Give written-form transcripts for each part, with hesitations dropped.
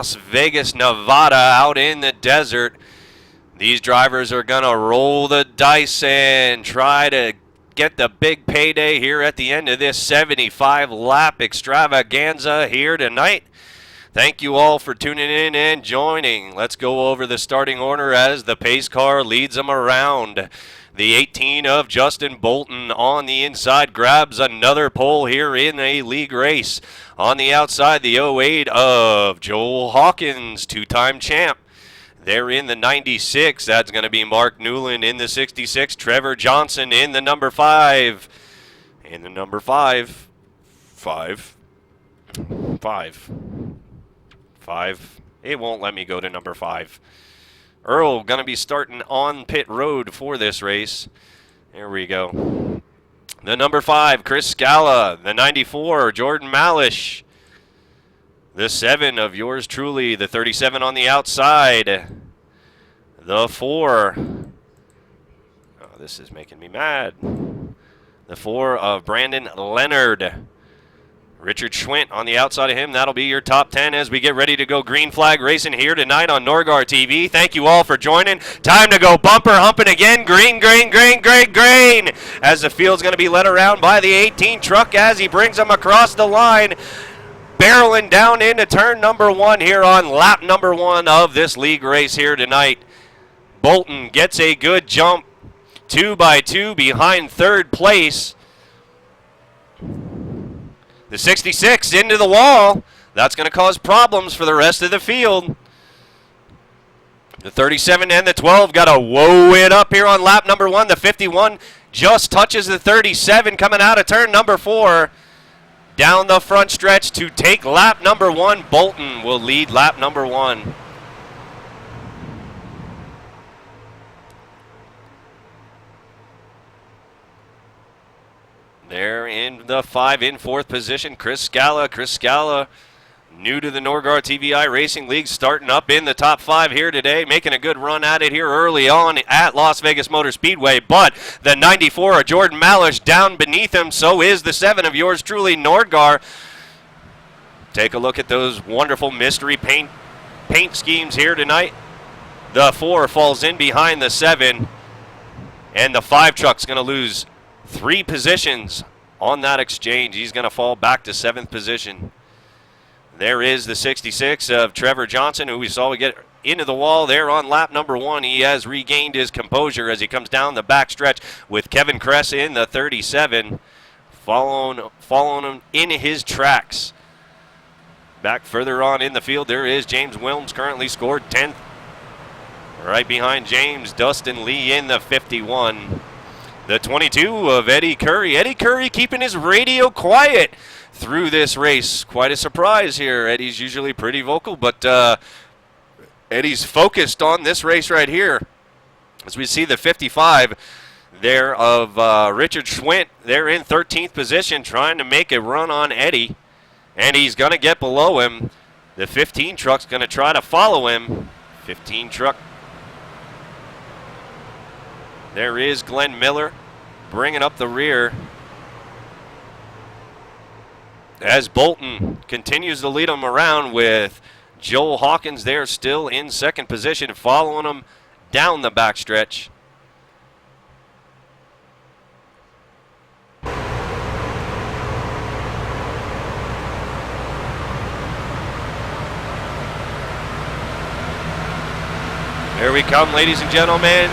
Las Vegas, Nevada, out in the desert. These drivers are going to roll the dice and try to get the big payday here at the end of this 75-lap extravaganza here tonight. Thank you all for tuning in and joining. Let's go over the starting order as the pace car leads them around. The 18 of Justin Bolton on the inside grabs another pole here in a league race. On the outside, the 08 of Joel Hawkins, two-time champ. They're in the 96. That's going to be Mark Newland in the 66. Trevor Johnson in the number 5. In the number 5. 5. It won't let me go to number 5. Earl going to be starting on pit road for this race. There we go. The number 5, Chris Scala. The 94, Jordan Malish. The 7 of yours truly. The 37 on the outside. The 4. Oh, this is making me mad. The 4 of Brandon Leonard. Richard Schwint on the outside of him. That'll be your top 10 as we get ready to go green flag racing here tonight on Norgar TV. Thank you all for joining. Time to go bumper humping again. Green, green, green, green, green. As the field's going to be led around by the 18 truck as he brings them across the line. Barreling down into turn number 1 here on lap number 1 of this league race here tonight. Bolton gets a good jump. 2 by 2 behind third place. The 66 into the wall. That's going to cause problems for the rest of the field. The 37 and the 12 got to whoa it up here on lap number 1. The 51 just touches the 37 coming out of turn number 4. Down the front stretch to take lap number 1. Bolton will lead lap number 1. There in the 5 in 4th position, Chris Scala. Chris Scala, new to the Norgar TVI Racing League, starting up in the top 5 here today, making a good run at it here early on at Las Vegas Motor Speedway. But the 94 of Jordan Malish down beneath him, so is the 7 of yours truly, Norgar. Take a look at those wonderful mystery paint schemes here tonight. The 4 falls in behind the 7, and the 5 truck's going to lose 3 positions on that exchange. He's going to fall back to 7th position. There is the 66 of Trevor Johnson, who we saw get into the wall there on lap number 1. He has regained his composure as he comes down the back stretch with Kevin Kress in the 37, following him in his tracks. Back further on in the field, there is James Wilms, currently scored 10th. Right behind James, Dustin Lee in the 51. The 22 of Eddie Curry. Eddie Curry keeping his radio quiet through this race. Quite a surprise here. Eddie's usually pretty vocal, but Eddie's focused on this race right here. As we see the 55 there of Richard Schwint. They're in 13th position trying to make a run on Eddie, and he's going to get below him. The 15 truck's going to try to follow him. 15 truck. There is Glenn Miller bringing up the rear as Bolton continues to lead him around with Joel Hawkins there still in 2nd position, following him down the backstretch. There we come, ladies and gentlemen.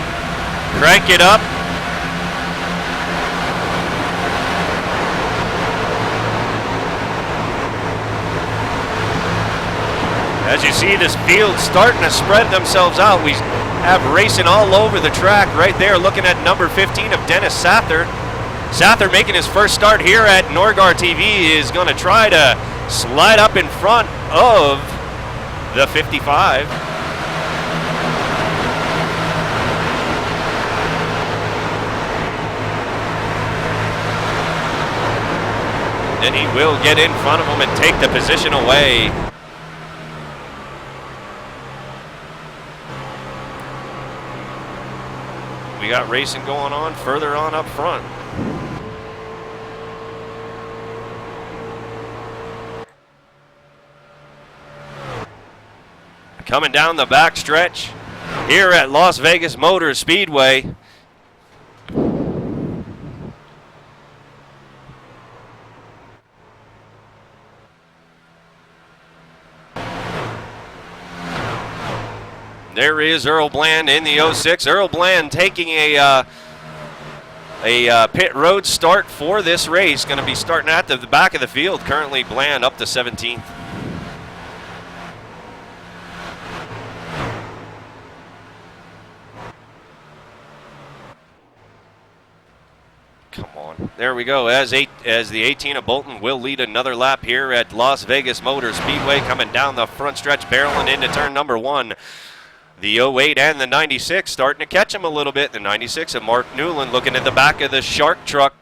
Crank it up. As you see, this field starting to spread themselves out. We have racing all over the track right there, looking at number 15 of Dennis Sather. Sather making his first start here at Norgar TV is going to try to slide up in front of the 55. Then he will get in front of him and take the position away. We got racing going on further on up front. coming down the back stretch here at Las Vegas Motor Speedway. There is Earl Bland in the 06. Earl Bland taking a pit road start for this race. Going to be starting at the back of the field. Currently Bland up to 17th. Come on. There we go. As the 18 of Bolton will lead another lap here at Las Vegas Motor Speedway, coming down the front stretch, barreling into turn number 1. The 08 and the 96 starting to catch him a little bit. The 96 of Mark Newland looking at the back of the Shark truck.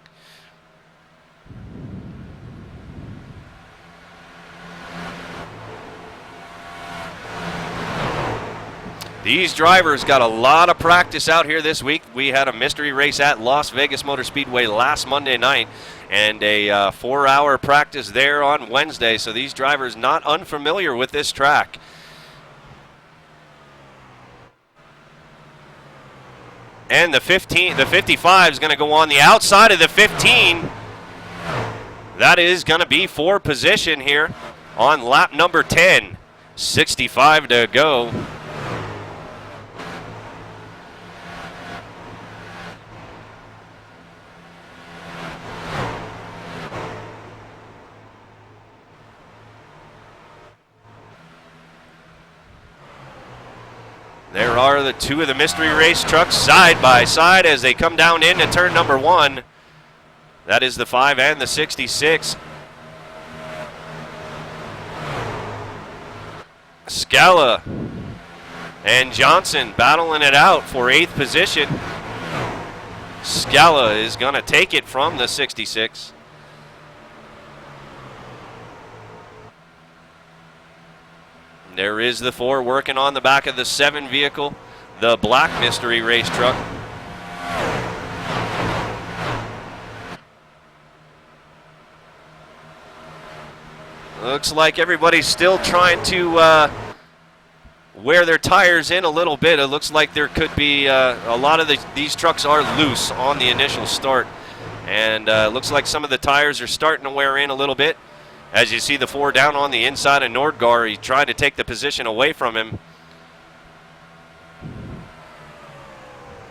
These drivers got a lot of practice out here this week. We had a mystery race at Las Vegas Motor Speedway last Monday night and a 4-hour practice there on Wednesday. So these drivers not unfamiliar with this track. And the 55 is going to go on the outside of the 15. That is going to be for position here on lap number 10. 65 to go. There are the two of the mystery race trucks side by side as they come down into turn number 1. That is the 5 and the 66. Scala and Johnson battling it out for 8th position. Scala is going to take it from the 66. There is the 4 working on the back of the 7 vehicle, the black mystery race truck. Looks like everybody's still trying to wear their tires in a little bit. It looks like there could be a lot of these trucks are loose on the initial start. And looks like some of the tires are starting to wear in a little bit. As you see the 4 down on the inside of Nordgaard, he tried to take the position away from him.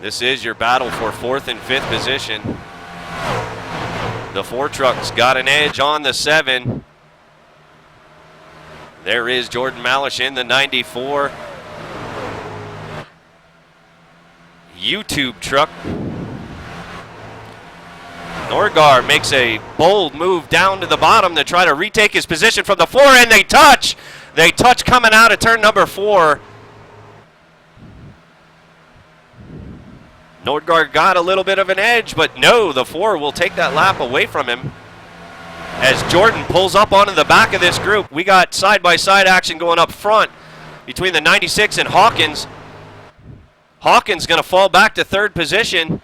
This is your battle for 4th and 5th position. The 4 trucks got an edge on the 7. There is Jordan Malish in the 94. YouTube truck. Nordgaard makes a bold move down to the bottom to try to retake his position from the 4, and they touch. They touch coming out of turn number 4. Nordgaard got a little bit of an edge, but no, the 4 will take that lap away from him. As Jordan pulls up onto the back of this group, we got side-by-side action going up front between the 96 and Hawkins. Hawkins going to fall back to 3rd position.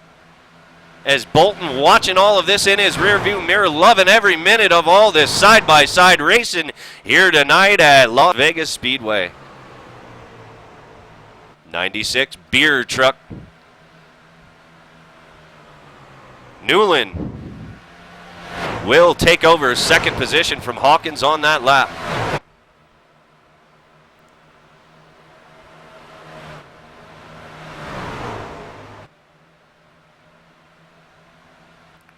As Bolton watching all of this in his rearview mirror, loving every minute of all this side-by-side racing here tonight at Las Vegas Speedway. 96 beer truck. Newland will take over 2nd position from Hawkins on that lap.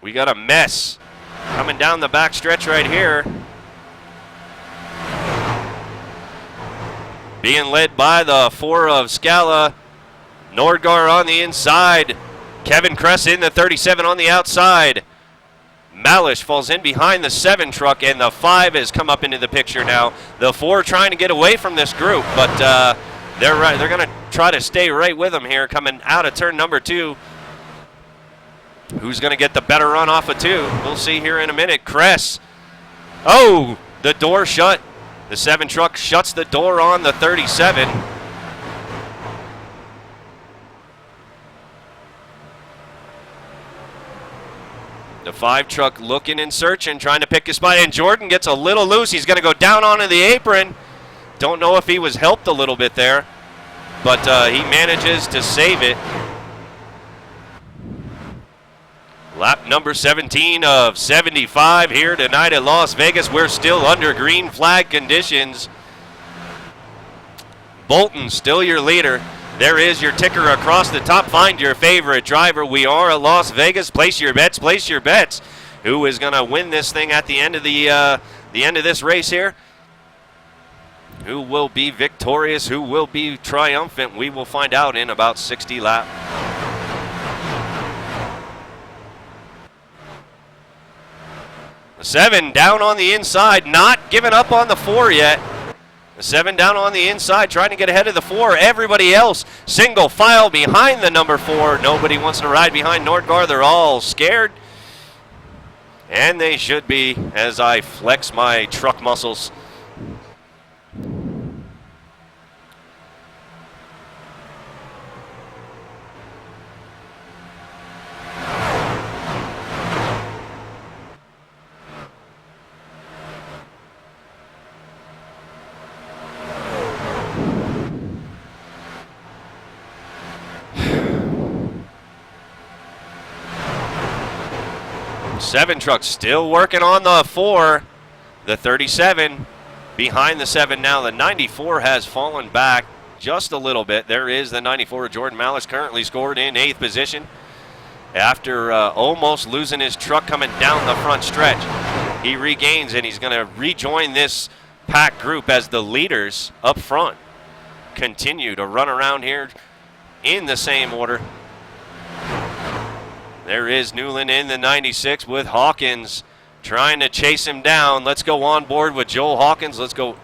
We got a mess coming down the back stretch right here. Being led by the 4 of Scala. Nordgaard on the inside. Kevin Kress in the 37 on the outside. Malish falls in behind the 7 truck, and the 5 has come up into the picture now. The 4 trying to get away from this group, but they're right. They're going to try to stay right with them here coming out of turn number 2. Who's going to get the better run off of 2? We'll see here in a minute. Kress. Oh, the door shut. The 7 truck shuts the door on the 37. The 5 truck looking and searching, trying to pick his spot. And Jordan gets a little loose. He's going to go down onto the apron. Don't know if he was helped a little bit there, but he manages to save it. Lap number 17 of 75 here tonight at Las Vegas. We're still under green flag conditions. Bolton still your leader. There is your ticker across the top. Find your favorite driver. We are at Las Vegas. Place your bets. Place your bets. Who is going to win this thing at the end of the end of this race here? Who will be victorious? Who will be triumphant? We will find out in about 60 laps. The 7 down on the inside, not giving up on the 4 yet. The 7 down on the inside, trying to get ahead of the 4. Everybody else single file behind the number 4. Nobody wants to ride behind Nordgaard. They're all scared. And they should be, as I flex my truck muscles. Seven truck still working on the 4. The 37 behind the 7 now. The 94 has fallen back just a little bit. There is the 94. Jordan Malish currently scored in 8th position after almost losing his truck coming down the front stretch. He regains and he's going to rejoin this pack group as the leaders up front continue to run around here in the same order. There is Newland in the 96 with Hawkins trying to chase him down. Let's go on board with Joel Hawkins. Let's go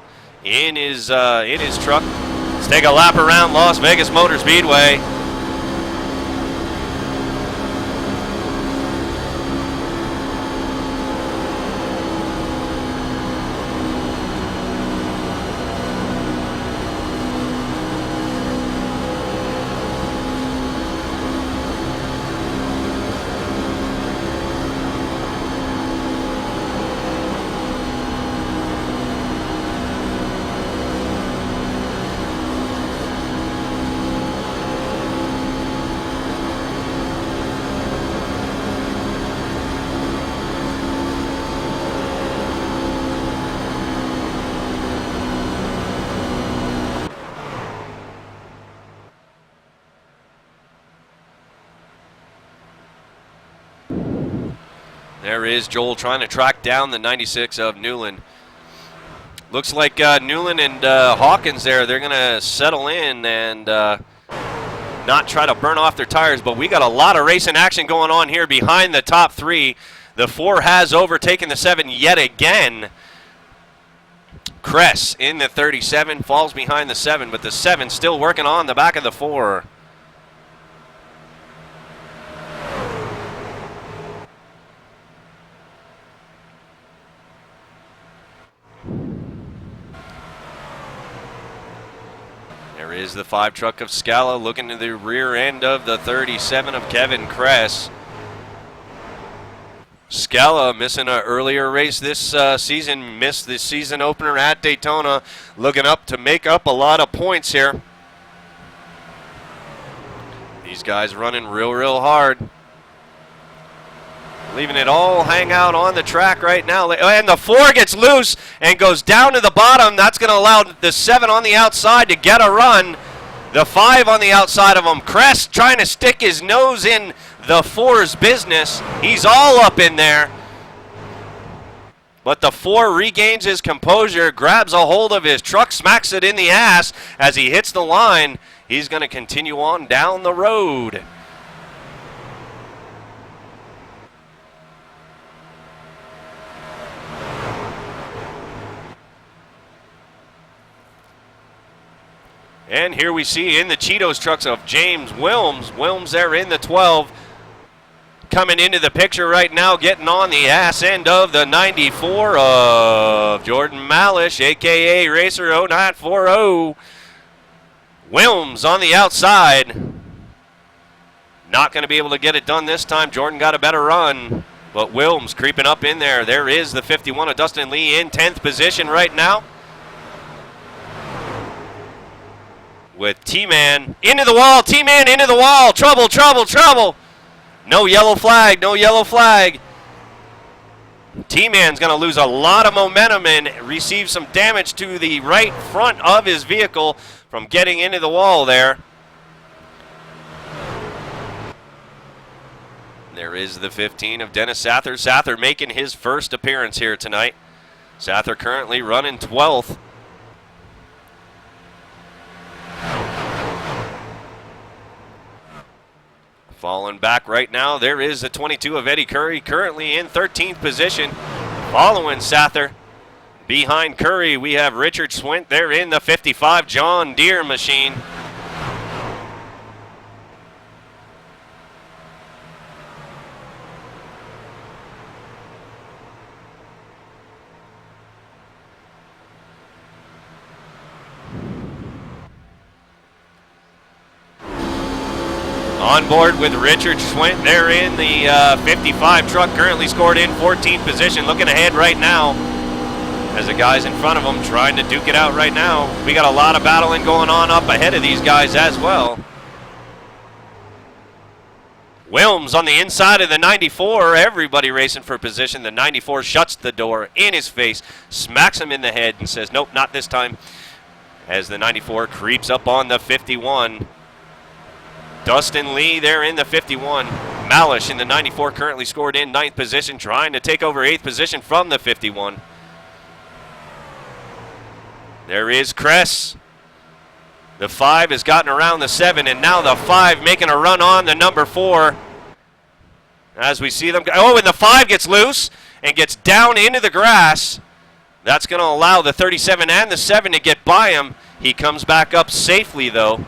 in his truck. Let's take a lap around Las Vegas Motor Speedway. There is Joel trying to track down the 96 of Newland. Looks like Newland and Hawkins there, they're going to settle in and not try to burn off their tires, but we got a lot of racing action going on here behind the top 3. The 4 has overtaken the 7 yet again. Kress in the 37 falls behind the 7, but the 7 still working on the back of the 4. There is the 5 truck of Scala looking to the rear end of the 37 of Kevin Kress. Scala missing an earlier race this season, missed the season opener at Daytona, looking up to make up a lot of points here. These guys running real hard. Leaving it all hang out on the track right now. And the 4 gets loose and goes down to the bottom. That's going to allow the 7 on the outside to get a run. The 5 on the outside of him. Kress trying to stick his nose in the 4's business. He's all up in there. But the 4 regains his composure, grabs a hold of his truck, smacks it in the ass as he hits the line. He's going to continue on down the road. And here we see in the Cheetos trucks of James Wilms. Wilms there in the 12. Coming into the picture right now, getting on the ass end of the 94 of Jordan Malish, a.k.a. Racer 0940. Wilms on the outside. Not going to be able to get it done this time. Jordan got a better run, but Wilms creeping up in there. There is the 51 of Dustin Lee in 10th position right now. with T-Man into the wall. T-Man into the wall. Trouble, trouble, trouble. No yellow flag, no yellow flag. T-Man's going to lose a lot of momentum and receive some damage to the right front of his vehicle from getting into the wall there. There is the 15 of Dennis Sather. Sather making his first appearance here tonight. Sather currently running 12th. Falling back right now, there is the 22 of Eddie Curry, currently in 13th position, following Sather. Behind Curry, we have Richard Swint. They're in the 55 John Deere machine. On board with Richard Swint. They're in the 55 truck, currently scored in 14th position. Looking ahead right now as the guys in front of them trying to duke it out right now. We got a lot of battling going on up ahead of these guys as well. Wilms on the inside of the 94. Everybody racing for position. The 94 shuts the door in his face, smacks him in the head and says, nope, not this time. As the 94 creeps up on the 51. Dustin Lee there in the 51. Malish in the 94 currently scored in 9th position, trying to take over 8th position from the 51. There is Kress. The 5 has gotten around the 7, and now the 5 making a run on the number 4. As we see them go. Oh, and the 5 gets loose and gets down into the grass. That's going to allow the 37 and the 7 to get by him. He comes back up safely, though.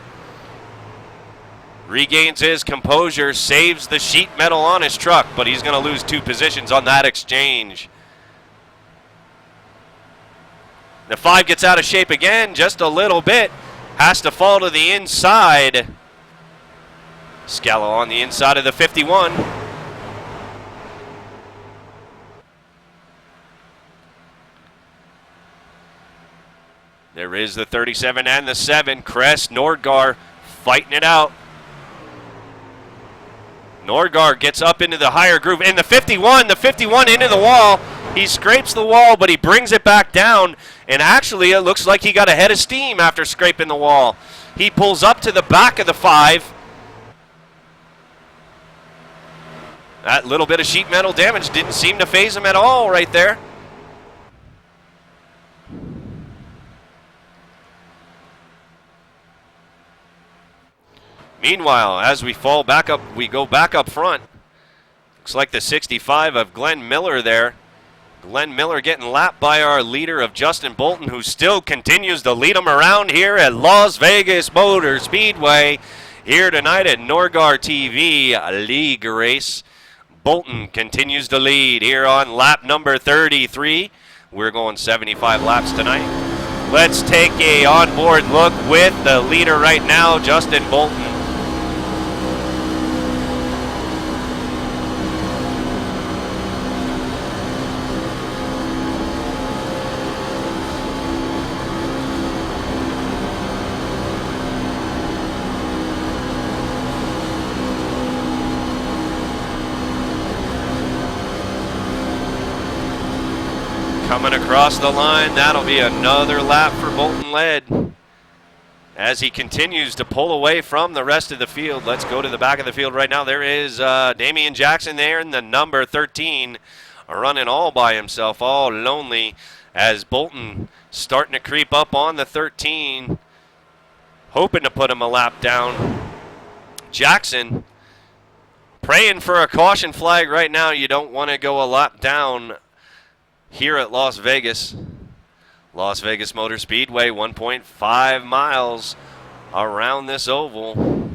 Regains his composure, saves the sheet metal on his truck, but he's going to lose 2 positions on that exchange. The 5 gets out of shape again, just a little bit. Has to fall to the inside. Scalo on the inside of the 51. There is the 37 and the 7. Kress, Nordgar fighting it out. Nordgar gets up into the higher groove. And the 51 into the wall. He scrapes the wall, but he brings it back down. And actually, it looks like he got a head of steam after scraping the wall. He pulls up to the back of the 5. That little bit of sheet metal damage didn't seem to faze him at all right there. Meanwhile, as we fall back up, we go back up front. Looks like the 65 of Glenn Miller there. Glenn Miller getting lapped by our leader of Justin Bolton, who still continues to lead him around here at Las Vegas Motor Speedway. Here tonight at Norgar TV League Race. Bolton continues to lead here on lap number 33. We're going 75 laps tonight. Let's take a onboard look with the leader right now, Justin Bolton. Coming across the line, that'll be another lap for Bolton Lead as he continues to pull away from the rest of the field. Let's go to the back of the field right now. There is Damian Jackson there in the number 13, running all by himself, all lonely, as Bolton starting to creep up on the 13, hoping to put him a lap down. Jackson praying for a caution flag right now. You don't want to go a lap down here at Las Vegas. Las Vegas Motor Speedway, 1.5 miles around this oval.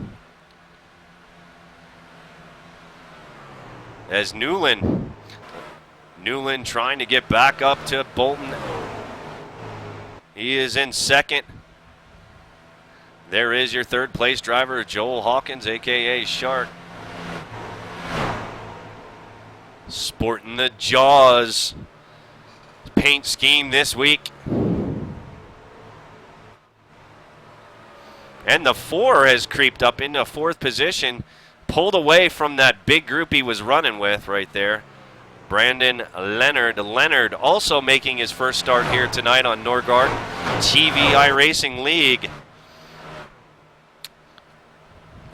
As Newland trying to get back up to Bolton. He is in second. There is your third place driver, Joel Hawkins, aka Shark. Sporting the Jaws paint scheme this week. And the 4 has creeped up into 4th position, pulled away from that big group he was running with right there. Brandon Leonard. Leonard also making his first start here tonight on Norgard TVI Racing League.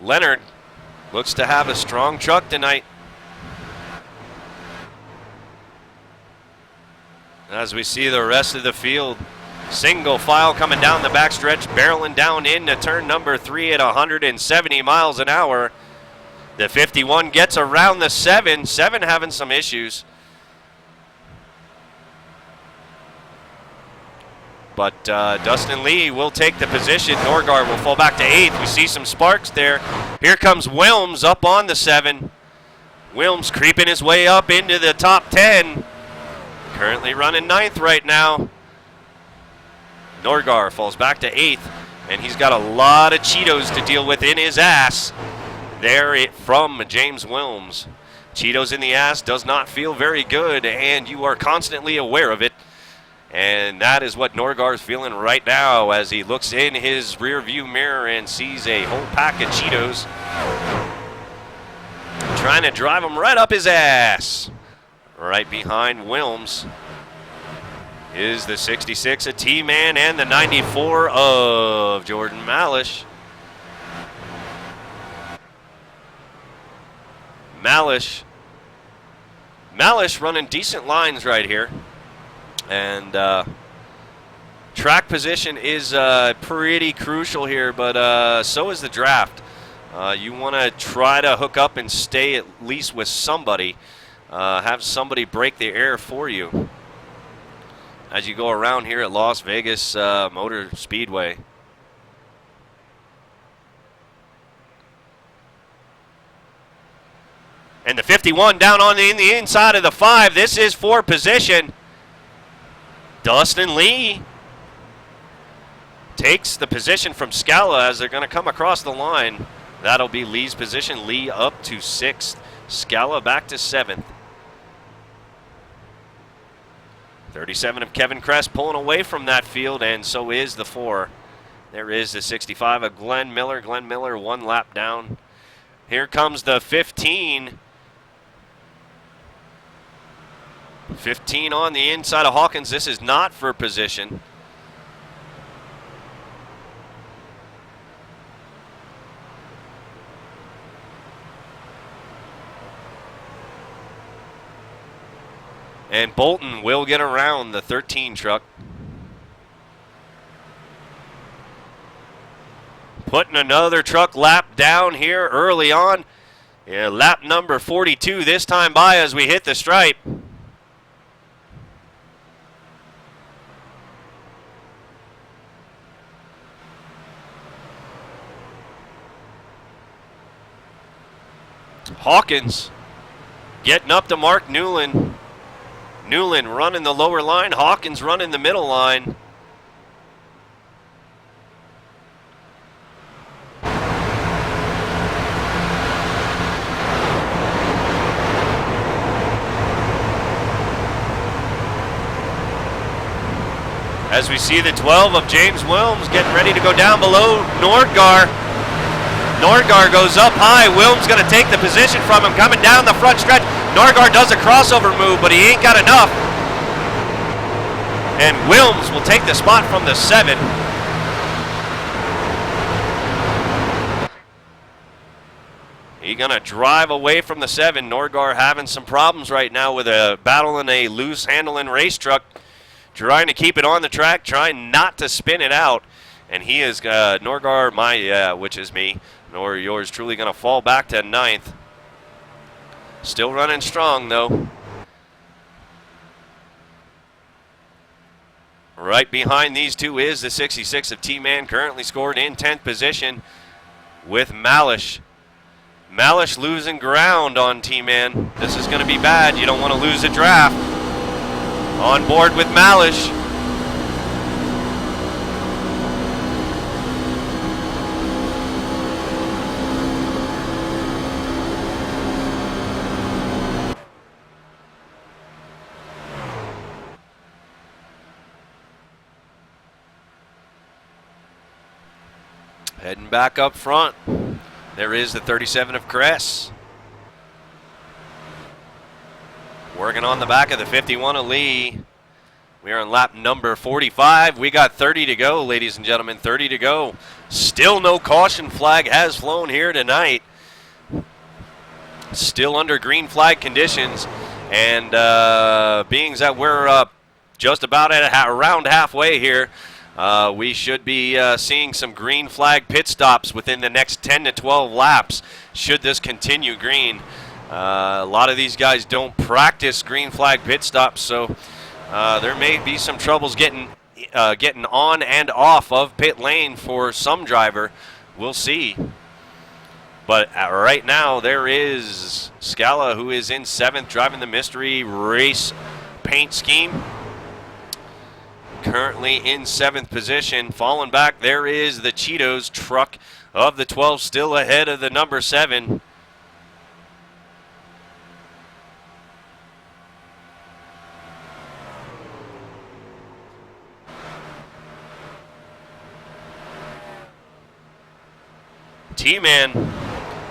Leonard looks to have a strong truck tonight. As we see the rest of the field, single file coming down the backstretch, barreling down into turn number 3 at 170 miles an hour. The 51 gets around the 7. 7 having some issues. But Dustin Lee will take the position. Norgard will fall back to 8th. We see some sparks there. Here comes Wilms up on the 7. Wilms creeping his way up into the top 10. Currently running 9th right now. Norgard falls back to 8th, and he's got a lot of Cheetos to deal with in his ass. There from James Wilms. Cheetos in the ass does not feel very good, and you are constantly aware of it. And that is what Norgard's feeling right now as he looks in his rear view mirror and sees a whole pack of Cheetos trying to drive him right up his ass. Right behind Wilms is the 66 of T-Man and the 94 of Jordan Malish. Malish running decent lines right here. And track position is pretty crucial here, but so is the draft. You want to try to hook up and stay at least with somebody. Have somebody break the air for you as you go around here at Las Vegas Motor Speedway. And the 51 down on in the inside of the 5. This is for position. Dustin Lee takes the position from Scala as they're going to come across the line. That'll be Lee's position. Lee up to 6th. Scala back to 7th. 37 of Kevin Kress pulling away from that field, and so is the 4. There is the 65 of Glenn Miller. Glenn Miller 1 lap down. Here comes the 15. 15 on the inside of Hawkins. This is not for position. And Bolton will get around the 13 truck. Putting another truck lap down here early on. Yeah, lap number 42 this time by as we hit the stripe. Hawkins getting up to Mark Newland. Newland running the lower line. Hawkins running the middle line. As we see the 12 of James Wilms getting ready to go down below Nordgar. Nordgar goes up high. Wilms going to take the position from him coming down the front stretch. Nordgar does a crossover move, but he ain't got enough. And Wilms will take the spot from the 7. He's going to drive away from the 7. Nordgar having some problems right now with a battling a loose handling race truck. Trying to keep it on the track, trying not to spin it out. And he is, Nordgar, which is me, nor yours truly, going to fall back to 9th. Still running strong, though. Right behind these two is the 66 of T-Man, currently scored in 10th position with Malish. Malish losing ground on T-Man. This is going to be bad. You don't want to lose a draft. On board with Malish. Heading back up front, there is the 37 of Cress. Working on the back of the 51 of Lee. We are on lap number 45. We got 30 to go, ladies and gentlemen, 30 to go. Still no caution flag has flown here tonight. Still under green flag conditions. And being that we're just about at around halfway here, we should be seeing some green flag pit stops within the next 10 to 12 laps should this continue green. A lot of these guys don't practice green flag pit stops, so there may be some troubles getting on and off of pit lane for some driver. We'll see. But right now, there is Scala, who is in 7th, driving the mystery race paint scheme. Currently in 7th position. Falling back, there is the Cheetos truck of the 12, still ahead of the number 7. T-Man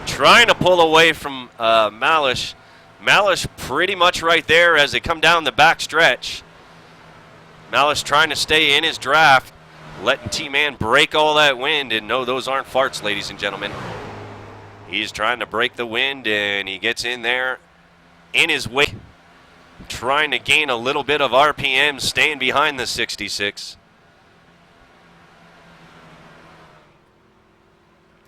trying to pull away from Malish. Malish pretty much right there as they come down the back stretch. Malish trying to stay in his draft, letting T-Man break all that wind. And no, those aren't farts, ladies and gentlemen. He's trying to break the wind, and he gets in there in his way, trying to gain a little bit of RPM, staying behind the 66.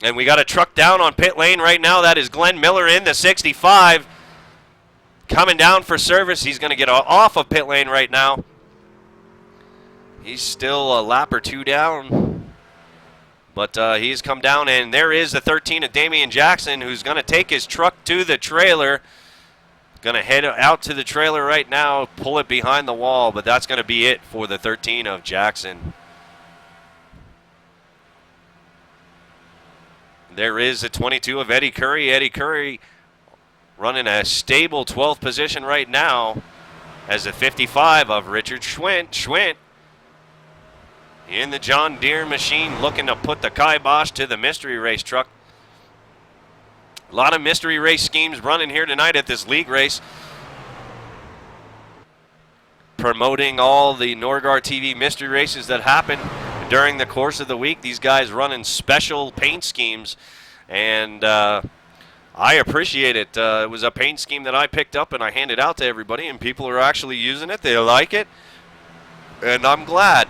And we got a truck down on pit lane right now. That is Glenn Miller in the 65. Coming down for service. He's going to get off of pit lane right now. He's still a lap or two down. But he's come down, and there is the 13 of Damian Jackson, who's going to take his truck to the trailer. Going to head out to the trailer right now, pull it behind the wall, but that's going to be it for the 13 of Jackson. There is a 22 of Eddie Curry. Eddie Curry running a stable 12th position right now as a 55 of Richard Schwint. Schwint in the John Deere machine looking to put the kibosh to the mystery race truck. A lot of mystery race schemes running here tonight at this league race. Promoting all the Norgard TV mystery races that happen during the course of the week. These guys running special paint schemes, and I appreciate it. It was a paint scheme that I picked up and I handed out to everybody, and people are actually using it. They like it, and I'm glad.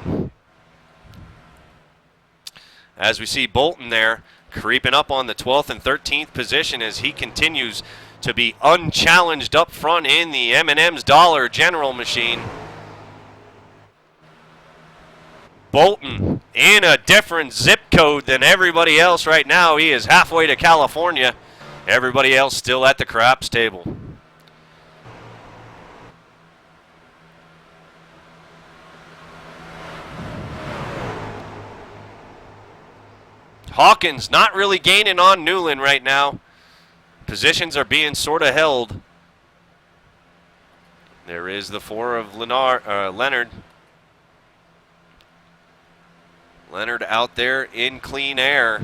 As we see Bolton there creeping up on the 12th and 13th position as he continues to be unchallenged up front in the M&M's Dollar General machine. Bolton in a different zip code than everybody else right now. He is halfway to California. Everybody else still at the craps table. Hawkins not really gaining on Newland right now. Positions are being sort of held. There is the 4 of Leonard. Leonard out there in clean air.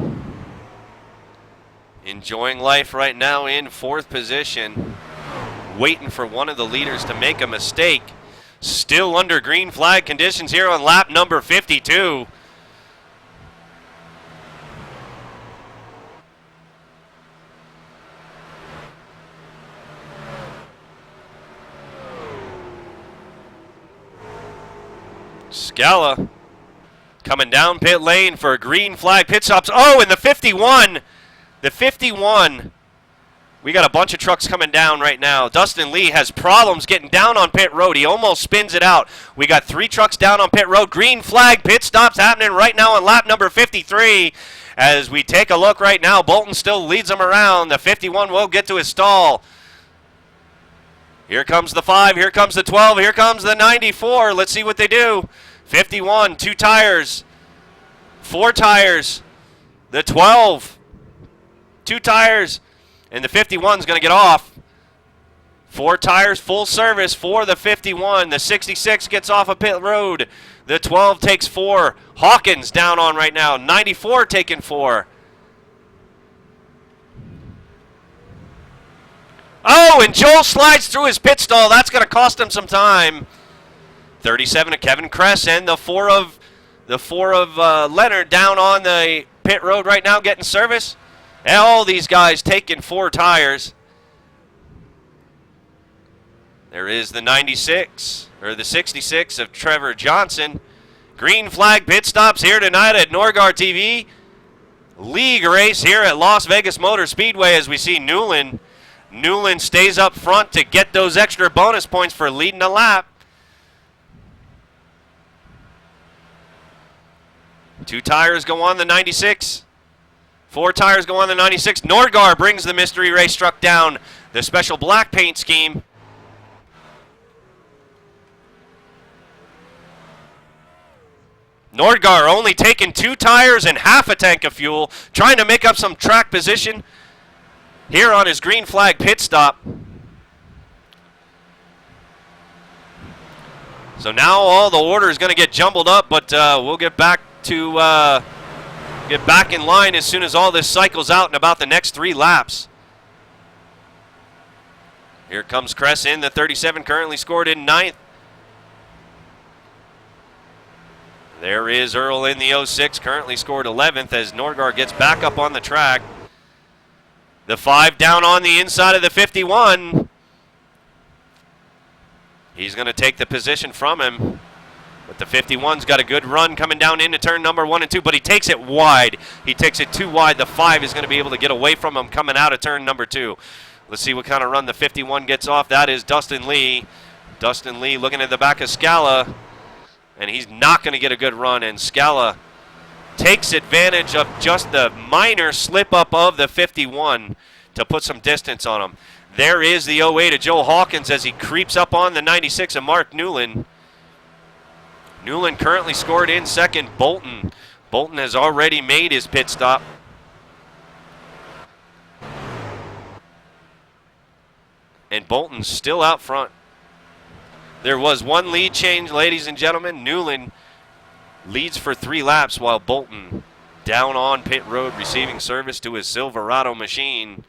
Enjoying life right now in 4th position. Waiting for one of the leaders to make a mistake. Still under green flag conditions here on lap number 52. Scala coming down pit lane for a green flag pit stops. Oh, and the 51. The 51. We got a bunch of trucks coming down right now. Dustin Lee has problems getting down on pit road. He almost spins it out. We got 3 trucks down on pit road. Green flag pit stops happening right now on lap number 53. As we take a look right now, Bolton still leads them around. The 51 will get to his stall. Here comes the 5. Here comes the 12. Here comes the 94. Let's see what they do. 51, 2 tires, 4 tires, the 12, 2 tires, and the 51 is going to get off. 4 tires, full service for the 51. The 66 gets off of pit road. The 12 takes 4. Hawkins down on right now. 94 taking 4. Oh, and Joel slides through his pit stall. That's going to cost him some time. 37 of Kevin Kress and the four of Leonard down on the pit road right now getting service. And all these guys taking 4 tires. There is the 96, or the 66 of Trevor Johnson. Green flag pit stops here tonight at Norgard TV. League race here at Las Vegas Motor Speedway as we see Newland. Newland stays up front to get those extra bonus points for leading a lap. 2 tires go on the 96. 4 tires go on the 96. Norgard brings the mystery race truck down. The special black paint scheme. Nordgar only taking 2 tires and half a tank of fuel, trying to make up some track position here on his green flag pit stop. So now all the order is going to get jumbled up, but we'll get back to get back in line as soon as all this cycles out in about the next 3 laps. Here comes Kress in, the 37 currently scored in 9th. There is Earl in the 06, currently scored 11th as Norgard gets back up on the track. The 5 down on the inside of the 51. He's going to take the position from him. But the 51's got a good run coming down into turn number 1 and 2, but he takes it wide. He takes it too wide. The 5 is going to be able to get away from him coming out of turn number 2. Let's see what kind of run the 51 gets off. That is Dustin Lee. Dustin Lee looking at the back of Scala. And he's not going to get a good run, and Scala takes advantage of just the minor slip-up of the 51 to put some distance on him. There is the 08 of Joe Hawkins as he creeps up on the 96 of Mark Newland. Newland currently scored in 2nd. Bolton has already made his pit stop. And Bolton's still out front. There was 1 lead change, ladies and gentlemen. Newland leads for 3 laps while Bolton down on pit road receiving service to his Silverado machine.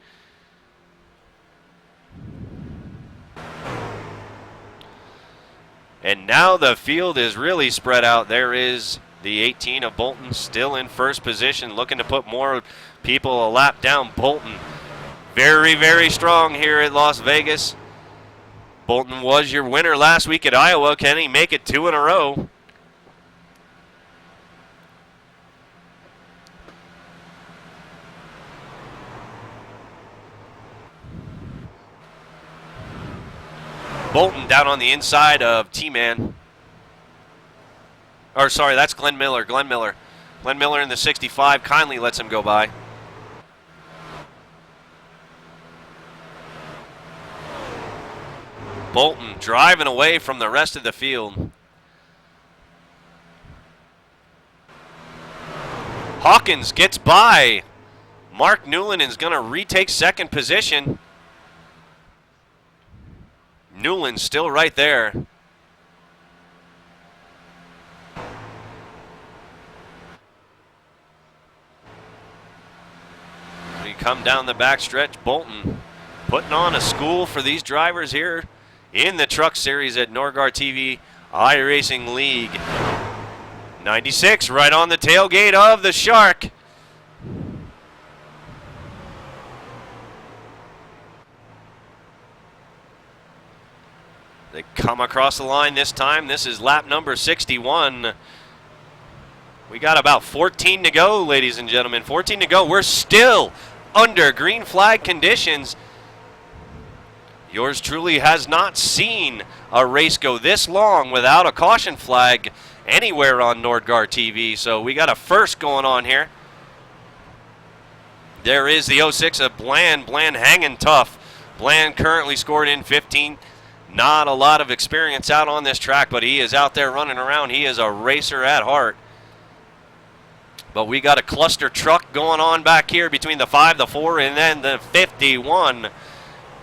And now the field is really spread out. There is the 18 of Bolton still in first position, looking to put more people a lap down. Bolton very, very strong here at Las Vegas. Bolton was your winner last week at Iowa. Can he make it 2 in a row? Bolton down on the inside of T-Man. Or sorry, that's Glenn Miller. Glenn Miller in the 65 kindly lets him go by. Bolton driving away from the rest of the field. Hawkins gets by. Mark Newland is going to retake 2nd position. Newland's still right there. We come down the back stretch. Bolton putting on a school for these drivers here in the Truck Series at Norgard TV iRacing League. 96 right on the tailgate of the Shark. They come across the line this time. This is lap number 61. We got about 14 to go, ladies and gentlemen. 14 to go. We're still under green flag conditions. Yours truly has not seen a race go this long without a caution flag anywhere on Norgard TV. So we got a first going on here. There is the 06 of Bland. Bland hanging tough. Bland currently scored in 15. Not a lot of experience out on this track, but he is out there running around. He is a racer at heart. But we got a cluster truck going on back here between the 5, the 4, and then the 51.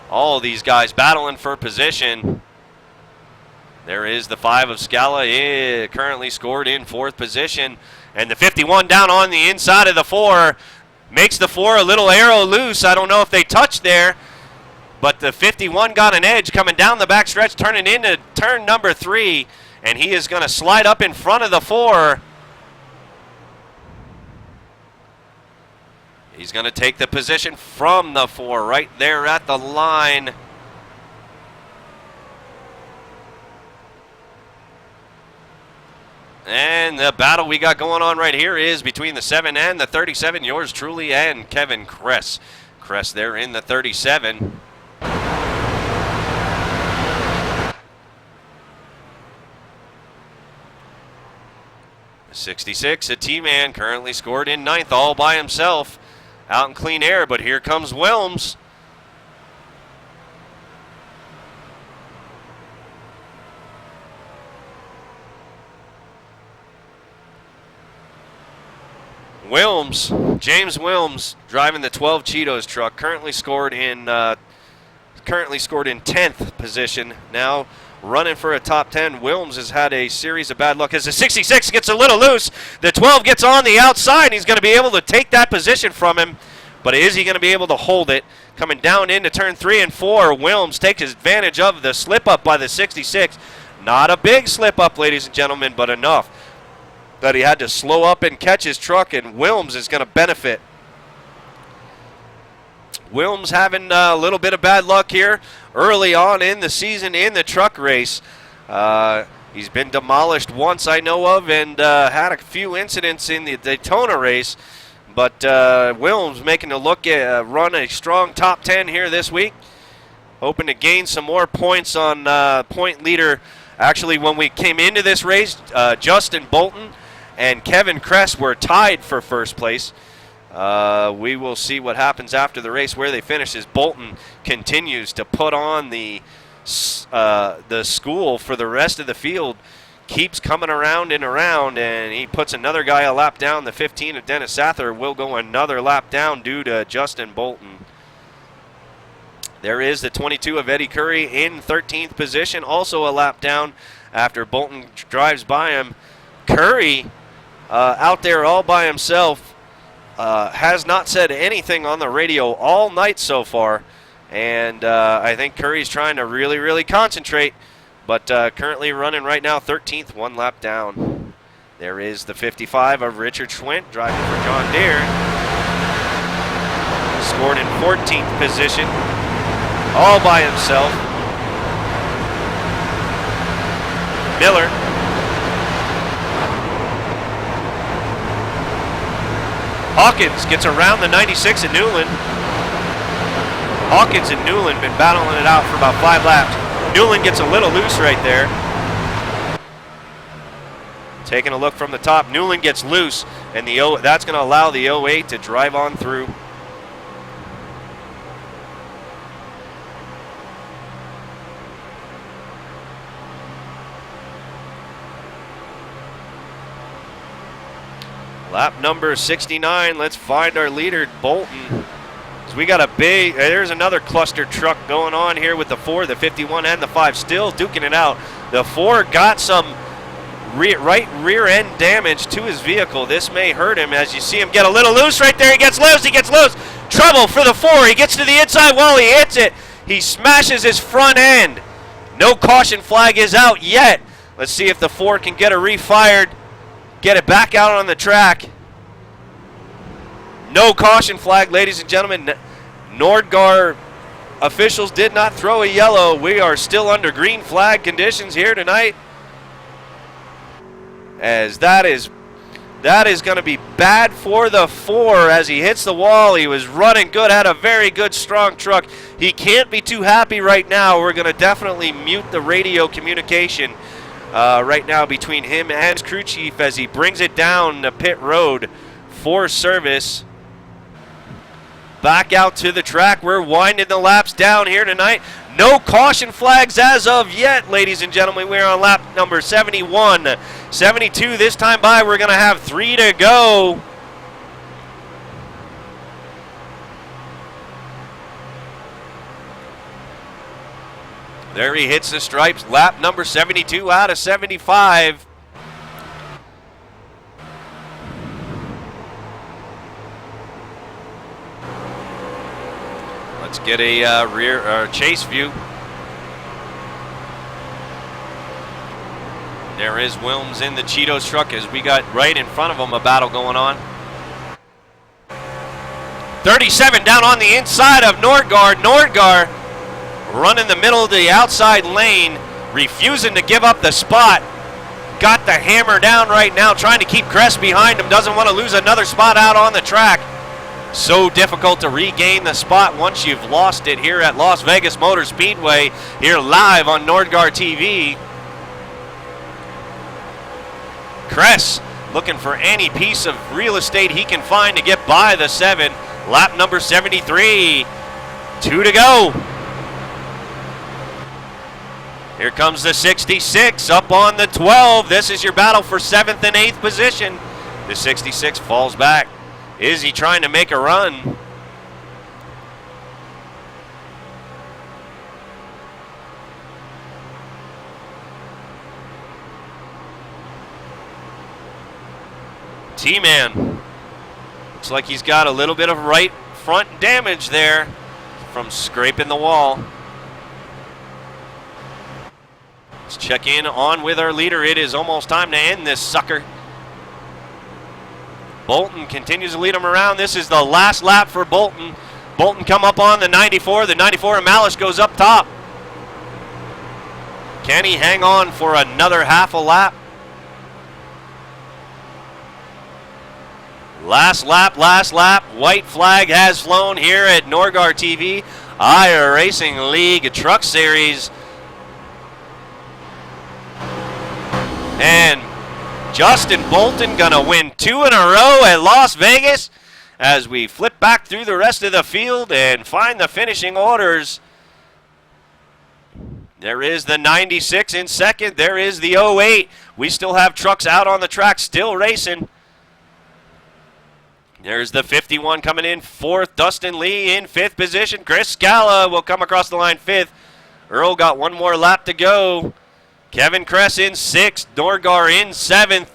All of these guys battling for position. There is the 5 of Scala, currently scored in 4th position. And the 51 down on the inside of the 4 makes the 4 a little arrow loose. I don't know if they touched there, but the 51 got an edge coming down the back stretch, turning into turn number 3, and he is going to slide up in front of the 4. He's going to take the position from the 4 right there at the line. And the battle we got going on right here is between the 7 and the 37. Yours truly and Kevin Kress. Kress there in the 37. The 66, a T-Man, currently scored in 9th all by himself. Out in clean air, but here comes Wilms. James Wilms, driving the 12 Cheetos truck, currently scored in 10th position. Now running for a top 10. Wilms has had a series of bad luck as the 66 gets a little loose. The 12 gets on the outside, and he's going to be able to take that position from him. But is he going to be able to hold it? Coming down into turn 3 and 4, Wilms takes advantage of the slip up by the 66. Not a big slip up, ladies and gentlemen, but enough that he had to slow up and catch his truck, and Wilms is going to benefit. Wilms having a little bit of bad luck here early on in the season in the truck race. He's been demolished once, I know of, and had a few incidents in the Daytona race. But Wilms making a look at run a strong top 10 here this week. Hoping to gain some more points on point leader. Actually, when we came into this race, Justin Bolton and Kevin Kress were tied for first place. We will see what happens after the race, where they finish, as Bolton continues to put on the school for the rest of the field. Keeps coming around and around, and he puts another guy a lap down. The 15 of Dennis Sather will go another lap down due to Justin Bolton. There is the 22 of Eddie Curry in 13th position, also a lap down after Bolton drives by him. Curry out there all by himself, has not said anything on the radio all night so far, and I think Curry's trying to really, really concentrate, but currently running right now 13th, 1 lap down. There is the 55 of Richard Schwint driving for John Deere. Scored in 14th position, all by himself. Miller. Hawkins gets around the 96 at Newland. Hawkins and Newland been battling it out for about 5 laps. Newland gets a little loose right there. Taking a look from the top, Newland gets loose, and that's going to allow the 08 to drive on through. Lap number 69, let's find our leader, Bolton. So we got there's another cluster truck going on here with the 4, the 51, and the 5, still duking it out. The 4 got some right rear end damage to his vehicle. This may hurt him as you see him get a little loose right there. He gets loose. Trouble for the 4. He gets to the inside while he hits it. He smashes his front end. No caution flag is out yet. Let's see if the 4 can get it refired. Get it back out on the track. No caution flag, ladies and gentlemen. Nordgar officials did not throw a yellow. We are still under green flag conditions here tonight, as that is going to be bad for the 4 as he hits the wall. He was running good, had a very good, strong truck. He can't be too happy right now. We're going to definitely mute the radio communication right now between him and his crew chief as he brings it down the pit road for service. Back out to the track. We're winding the laps down here tonight. No caution flags as of yet, ladies and gentlemen. We're on lap number 71. 72 this time by. We're going to have 3 to go. There he hits the stripes. Lap number 72 out of 75. Let's get a rear chase view. There is Wilms in the Cheetos truck as we got right in front of him a battle going on. 37 down on the inside of Nordgaard. Nordgaard running the middle of the outside lane, refusing to give up the spot. Got the hammer down right now, trying to keep Kress behind him. Doesn't want to lose another spot out on the track. So difficult to regain the spot once you've lost it here at Las Vegas Motor Speedway, here live on Nordgaard TV. Kress looking for any piece of real estate he can find to get by the 7. Lap number 73. 2 to go. Here comes the 66 up on the 12. This is your battle for 7th and 8th position. The 66 falls back. Is he trying to make a run? T-Man. Looks like he's got a little bit of right front damage there from scraping the wall. Let's check in on with our leader. It is almost time to end this sucker. Bolton continues to lead him around. This is the last lap for Bolton. Bolton come up on the 94. The 94 of Malish goes up top. Can he hang on for another half a lap? Last lap, last lap. White flag has flown here at Nordgaard TV. iRacing League Truck Series. And Justin Bolton gonna win 2 in a row at Las Vegas as we flip back through the rest of the field and find the finishing orders. There is the 96 in second. There is the 08. We still have trucks out on the track still racing. There's the 51 coming in fourth. Dustin Lee in 5th position. Chris Scala will come across the line 5th. Earl got one more lap to go. Kevin Kress in 6th. Nordgaard in 7th.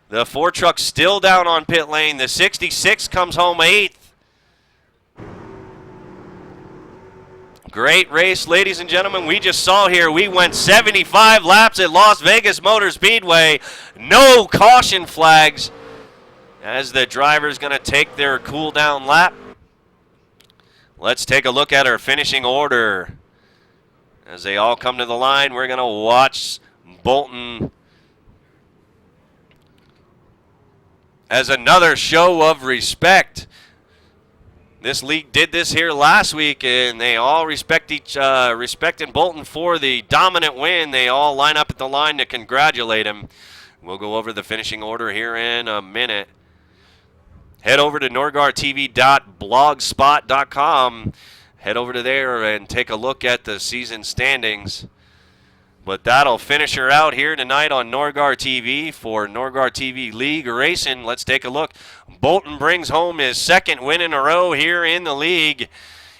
The 4 truck still down on pit lane. The 66 comes home 8th. Great race, ladies and gentlemen. We just saw here, we went 75 laps at Las Vegas Motor Speedway. No caution flags as the driver's going to take their cool down lap. Let's take a look at our finishing order. As they all come to the line, we're going to watch Bolton as another show of respect. This league did this here last week, and they all respecting Bolton for the dominant win. They all line up at the line to congratulate him. We'll go over the finishing order here in a minute. Head over to NordgaardTV.blogspot.com. Head over to there and take a look at the season standings. But that'll finish her out here tonight on Nordgaard TV for Nordgaard TV League Racing. Let's take a look. Bolton brings home his 2nd win in a row here in the league.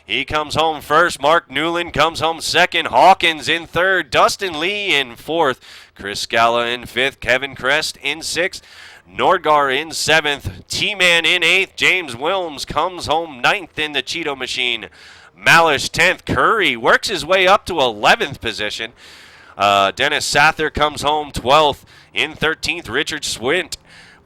He comes home first. Mark Newland comes home 2nd. Hawkins in 3rd. Dustin Lee in 4th. Chris Scala in 5th. Kevin Kress in 6th. Nordgaard in 7th. T-Man in 8th. James Wilms comes home 9th in the Cheeto machine. Malish 10th. Curry works his way up to 11th position. Dennis Sather comes home 12th. In 13th, Richard Swint.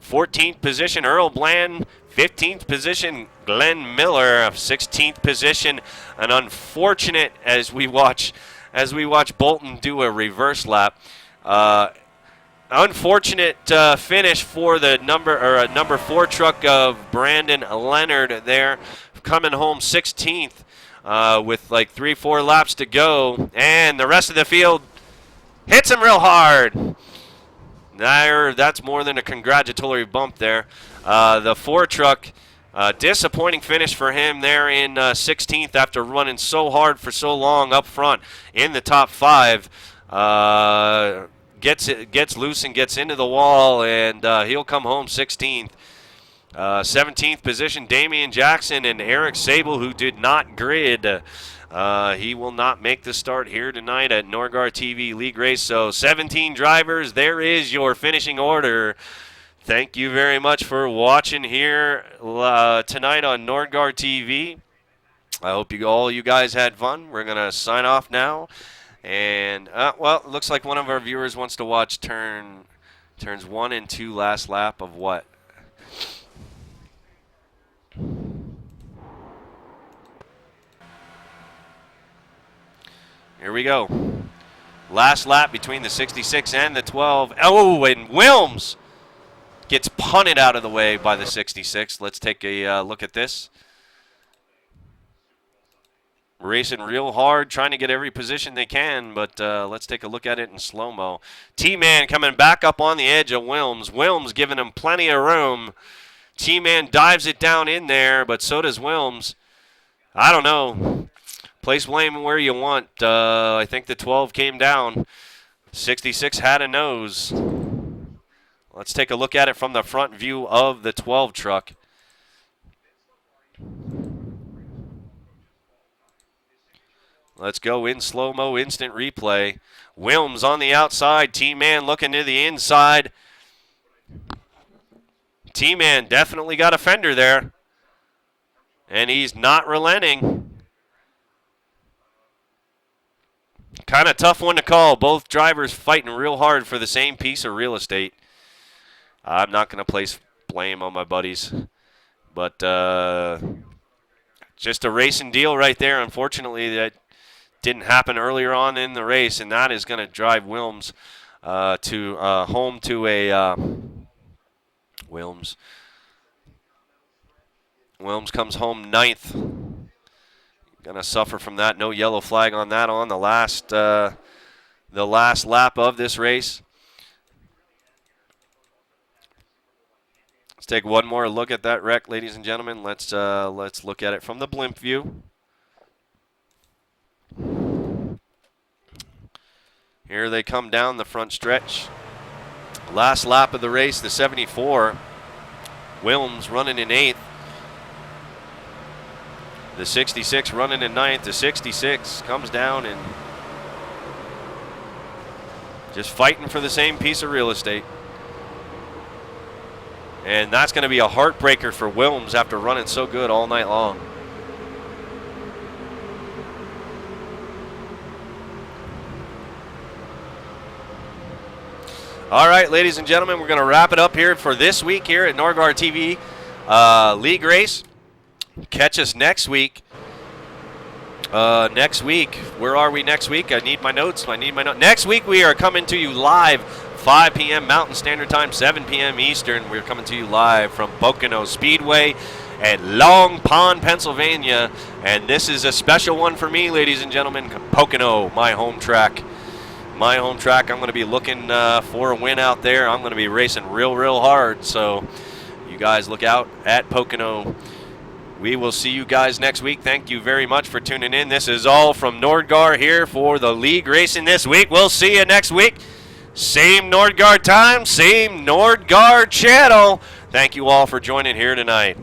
14th position, Earl Bland. 15th position, Glenn Miller. 16th position, an unfortunate as we watch Bolton do a reverse lap. Unfortunate finish for the number 4 truck of Brandon Leonard there, coming home 16th with like 3-4 laps to go, and the rest of the field hits him real hard. That's more than a congratulatory bump there. The 4 truck, disappointing finish for him there in 16th after running so hard for so long up front in the top 5. Gets loose and gets into the wall, and he'll come home 16th. 17th position, Damian Jackson and Eric Sable, who did not grid. He will not make the start here tonight at Norgard TV League Race. So 17 drivers, there is your finishing order. Thank you very much for watching here tonight on Norgard TV. I hope all you guys had fun. We're going to sign off now. And, well, it looks like one of our viewers wants to watch turns 1 and 2 last lap of what? Here we go. Last lap between the 66 and the 12. Oh, and Wilms gets punted out of the way by the 66. Let's take a look at this. Racing real hard, trying to get every position they can, but let's take a look at it in slow-mo. T-Man coming back up on the edge of Wilms. Wilms giving him plenty of room. T-Man dives it down in there, but so does Wilms. I don't know. Place blame where you want. I think the 12 came down. 66 had a nose. Let's take a look at it from the front view of the 12 truck. Let's go in slow-mo, instant replay. Wilms on the outside. T-Man looking to the inside. T-Man definitely got a fender there. And he's not relenting. Kind of tough one to call. Both drivers fighting real hard for the same piece of real estate. I'm not going to place blame on my buddies. But just a racing deal right there. Unfortunately, that didn't happen earlier on in the race, and that is going to drive Wilms to home to a Wilms. Wilms comes home 9th. Going to suffer from that. No yellow flag on that on the last lap of this race. Let's take one more look at that wreck, ladies and gentlemen. Let's look at it from the blimp view. Here they come down the front stretch. Last lap of the race, the 74. Wilms running in 8th. The 66 running in 9th. The 66 comes down and just fighting for the same piece of real estate. And that's going to be a heartbreaker for Wilms after running so good all night long. All right, ladies and gentlemen, we're going to wrap it up here for this week here at Norgard TV League Race. Catch us next week. Next week, where are we next week? I need my notes. Next week, we are coming to you live, 5 p.m. Mountain Standard Time, 7 p.m. Eastern. We're coming to you live from Pocono Speedway at Long Pond, Pennsylvania. And this is a special one for me, ladies and gentlemen. Pocono, my home track. My home track. I'm going to be looking for a win out there. I'm going to be racing real hard. So you guys look out at Pocono. We will see you guys next week. Thank you very much for tuning in. This is all from Nordgar here for the league racing this week. We'll see you next week. Same Nordgar time, same Nordgar channel. Thank you all for joining here tonight.